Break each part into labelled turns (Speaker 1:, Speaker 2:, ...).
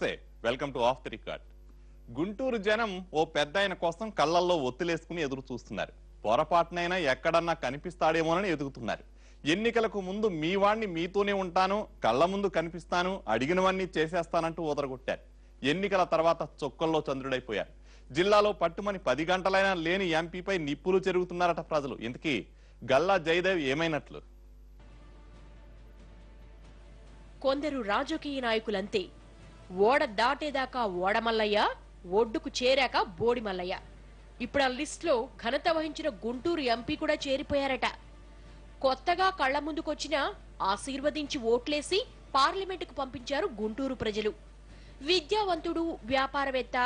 Speaker 1: నమస్తే, welcome to of the record. Guntur జనం ఓ పెద్దాయన కోసం కళ్ళల్లో ఒత్తిలేసుకుని ఎదురు చూస్తున్నారు. పొరపాటునైనా ఎక్కడన్నా కనిపిస్తాడేమోనని ఎదుగుతున్నారు. ఎన్నికలకు ముందు మీ వాణ్ణి మీతోనే ఉంటాను, కళ్ళ ముందు కనిపిస్తాను, అడిగినవన్నీ చేసేస్తానంటూ ఊదరగొట్టారు. ఎన్నికల తర్వాత చొక్కల్లో చంద్రుడైపోయారు. జిల్లాలో పట్టుమని 10 గంటలైనా లేని ఎంపీపై నిప్పులు చెరుగుతున్నారట ప్రజలు. ఇంతకీ గల్లా జయదేవ్ ఏమైనట్లు?
Speaker 2: కొందరు రాజకీయ నాయకులంతే. ఓడ దాటేదాకా ఓడమల్లయ్య, ఒడ్డుకు చేరాక బోడిమల్లయ్య. ఇప్పుడు ఆ లిస్ట్ లో ఘనత వహించిన గుంటూరు ఎంపీ కూడా చేరిపోయారట. కొత్తగా కళ్ల ముందుకొచ్చినా ఆశీర్వదించి ఓట్లేసి పార్లమెంటుకు పంపించారు గుంటూరు ప్రజలు. విద్యావంతుడు, వ్యాపారవేత్త,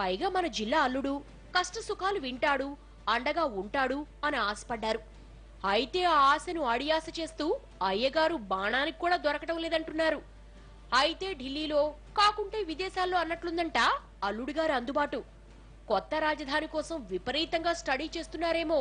Speaker 2: పైగా మన జిల్లా అల్లుడు, కష్ట సుఖాలు వింటాడు, అండగా ఉంటాడు అని ఆశపడ్డారు. అయితే ఆ ఆశను అడియాస చేస్తూ అయ్యగారు బాణానికి కూడా దొరకటం లేదంటున్నారు. అయితే ఢిల్లీలో కాకుంటే విదేశాల్లో అన్నట్లుందంట అల్లుడిగారు అందుబాటు. కొత్త రాజధాని కోసం విపరీతంగా స్టడీ చేస్తున్నారేమో.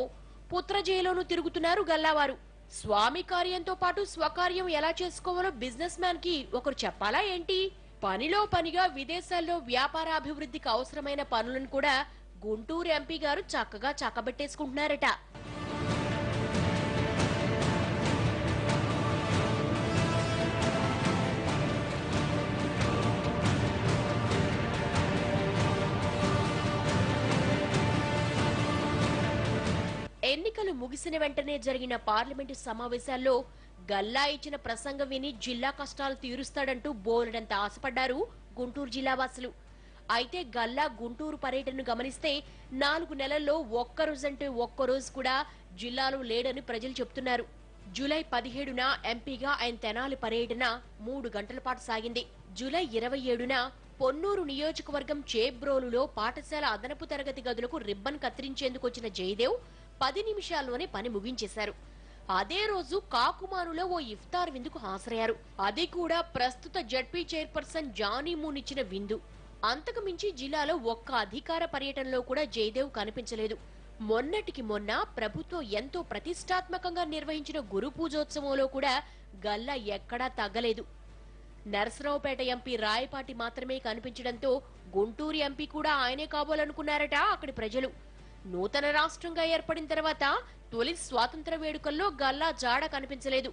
Speaker 2: పుత్రజయలోనూ తిరుగుతున్నారు గల్లావారు. స్వామి కార్యంతో పాటు స్వకార్యం ఎలా చేసుకోవాలో బిజినెస్ మ్యాన్ కి ఒకరు చెప్పాలా ఏంటి? పనిలో పనిగా విదేశాల్లో వ్యాపారాభివృద్ధికి అవసరమైన పనులను కూడా గుంటూరు ఎంపీ గారు చక్కగా చక్కబెట్టేసుకుంటున్నారట. ఎన్నికలు ముగిసిన వెంటనే జరిగిన పార్లమెంటు సమావేశాల్లో గల్లా ఇచ్చిన ప్రసంగం విని జిల్లా కష్టాలు తీరుస్తాడంటూ బోలెడంత ఆశపడ్డారు గుంటూరు జిల్లా వాసులు. అయితే గల్లా గుంటూరు పర్యటనను గమనిస్తే 4 నెలల్లో ఒక్కరోజంటే ఒక్కరోజు కూడా జిల్లాలో లేడని ప్రజలు చెప్తున్నారు. జూలై 17న ఎంపీగా ఆయన తెనాలి పర్యటన 3 గంటల పాటు సాగింది. జూలై 27న పొన్నూరు నియోజకవర్గం చేబ్రోలులో పాఠశాల అదనపు తరగతి గదులకు రిబ్బన్ కత్తిరించేందుకు వచ్చిన జయదేవ్ 10 నిమిషాల్లోనే పని ముగించేశారు. అదే రోజు కాకుమానులో ఓ ఇఫ్తార్ విందుకు హాజరయ్యారు. అది కూడా ప్రస్తుత జడ్పీ చైర్పర్సన్ జానీ మూన్ ఇచ్చిన విందు. అంతకు మించి జిల్లాలో ఒక్క అధికార పర్యటనలో కూడా జయదేవ్ కనిపించలేదు. మొన్నటికి మొన్న ప్రభుత్వం ఎంతో ప్రతిష్టాత్మకంగా నిర్వహించిన గురు పూజోత్సవంలో కూడా గల్లా ఎక్కడా తగ్గలేదు. నరసరావుపేట ఎంపీ రాయపాటి మాత్రమే కనిపించడంతో గుంటూరు ఎంపీ కూడా ఆయనే కాబోలనుకున్నారట అక్కడి ప్రజలు. నూతన రాష్ట్రంగా ఏర్పడిన తర్వాత తొలి స్వాతంత్ర వేడుకల్లో గల్లా జాడ కనిపించలేదు.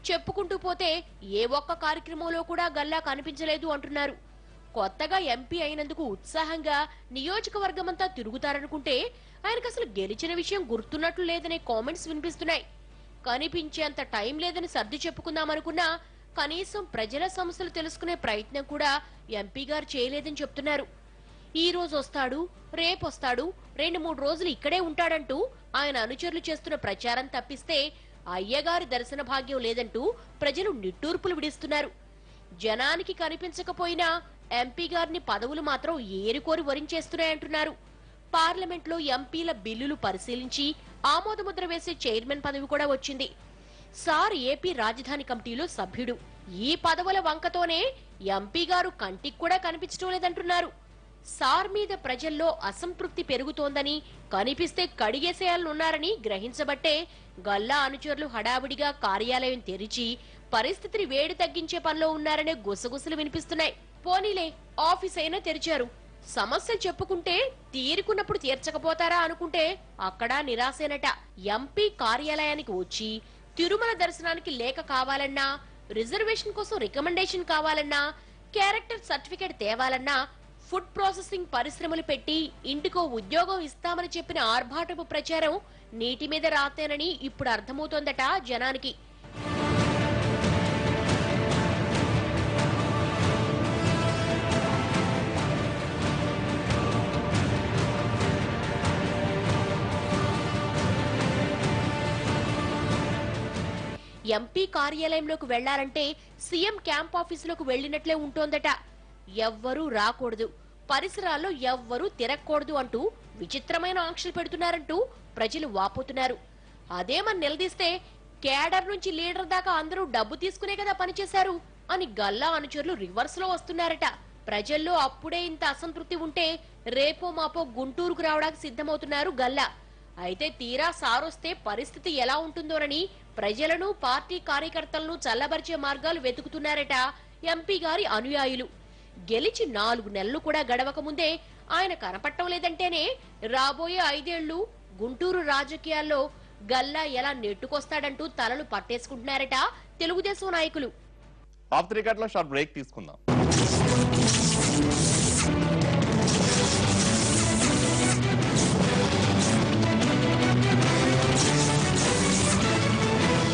Speaker 2: చెప్పుకుంటూ పోతే ఏ ఒక్క కార్యక్రమంలో కూడా గల్లా కనిపించలేదు అంటున్నారు. కొత్తగా ఎంపీ అయినందుకు ఉత్సాహంగా నియోజకవర్గమంతా తిరుగుతారనుకుంటే ఆయనకు అసలు గెలిచిన విషయం గుర్తున్నట్లు లేదనే కామెంట్స్ వినిపిస్తున్నాయి. కనిపించేంత టైం లేదని సర్ది చెప్పుకుందామనుకున్నా కనీసం ప్రజల సమస్యలు తెలుసుకునే ప్రయత్నం కూడా ఎంపీ గారు చేయలేదని చెప్తున్నారు. ఈ రోజు వస్తాడు, రేపొస్తాడు, 2-3 రోజులు ఇక్కడే ఉంటాడంటూ ఆయన అనుచరులు చేస్తున్న ప్రచారం తప్పిస్తే అయ్యగారి దర్శన భాగ్యం లేదంటూ ప్రజలు నిట్టూర్పులు విడిస్తున్నారు. జనానికి కనిపించకపోయినా ఎంపీ గారిని పదవులు మాత్రం ఏరుకోరి వరించేస్తున్నాయంటున్నారు. పార్లమెంట్ లో ఎంపీల బిల్లులు పరిశీలించి ఆమోదముద్ర వేసే చైర్మన్ పదవి కూడా వచ్చింది. సార్ ఏపీ రాజధాని కమిటీలో సభ్యుడు. ఈ పదవుల వంకతోనే ఎంపీ గారు కంటికి కూడా కనిపించడం లేదంటున్నారు. సార్ మీద ప్రజల్లో అసంతృప్తి పెరుగుతోందని, కనిపిస్తే కడిగేసేయాలనున్నారని గ్రహించబట్టే గల్లా అనుచరులు హడావిడిగా కార్యాలయం తెరిచి పరిస్థితిని వేడి తగ్గించే పనిలో ఉన్నారనే గుసగుసలు వినిపిస్తున్నాయి. పోనీలే, ఆఫీస్ అయినా తెరిచారు, సమస్యలు చెప్పుకుంటే తీరుకున్నప్పుడు తీర్చకపోతారా అనుకుంటే అక్కడా నిరాశేనట. ఎంపీ కార్యాలయానికి వచ్చి తిరుమల దర్శనానికి లేఖ కావాలన్నా, రిజర్వేషన్ కోసం రికమెండేషన్ కావాలన్నా, క్యారెక్టర్ సర్టిఫికేట్ తేవాలన్నా, ఫుడ్ ప్రాసెసింగ్ పరిశ్రమలు పెట్టి ఇంటికో ఉద్యోగం ఇస్తామని చెప్పిన ఆర్భాటపు ప్రచారం నీటి మీద రాతేనని ఇప్పుడు అర్థమవుతోందట జనానికి. ఎంపీ కార్యాలయంలోకి వెళ్లాలంటే సీఎం క్యాంప్ ఆఫీసులోకి వెళ్లినట్లే ఉంటోందట. ఎవ్వరూ రాకూడదు, పరిసరాల్లో ఎవ్వరూ తిరగకూడదు అంటూ విచిత్రమైన ఆంక్షలు పెడుతున్నారంటూ ప్రజలు వాపోతున్నారు. అదేమని నిలదీస్తే కేడర్ నుంచి లీడర్ దాకా అందరూ డబ్బు తీసుకునే కదా పనిచేశారు అని గల్లా అనుచరులు రివర్స్ లో వస్తున్నారట. ప్రజల్లో అప్పుడే ఇంత అసంతృప్తి ఉంటే రేపో మాపో గుంటూరుకు రావడానికి సిద్ధమవుతున్నారు గల్లా. అయితే తీరా సారొస్తే పరిస్థితి ఎలా ఉంటుందోనని ప్రజలను పార్టీ కార్యకర్తలను చల్లబరిచే మార్గాలు వెతుకుతున్నారట ఎంపీ గారి అనుయాయులు. గెలిచి 4 నెలలు కూడా గడవక ముందే ఆయన కనపట్టం లేదంటేనే రాబోయే 5 ఏళ్లు గుంటూరు రాజకీయాల్లో గల్లా ఎలా నెట్టుకొస్తాడంటూ తలలు పట్టేసుకుంటున్నారట తెలుగుదేశం నాయకులు.
Speaker 1: ఆఫ్ ది రికార్డ్ లో షార్ట్ బ్రేక్ తీసుకుందాం.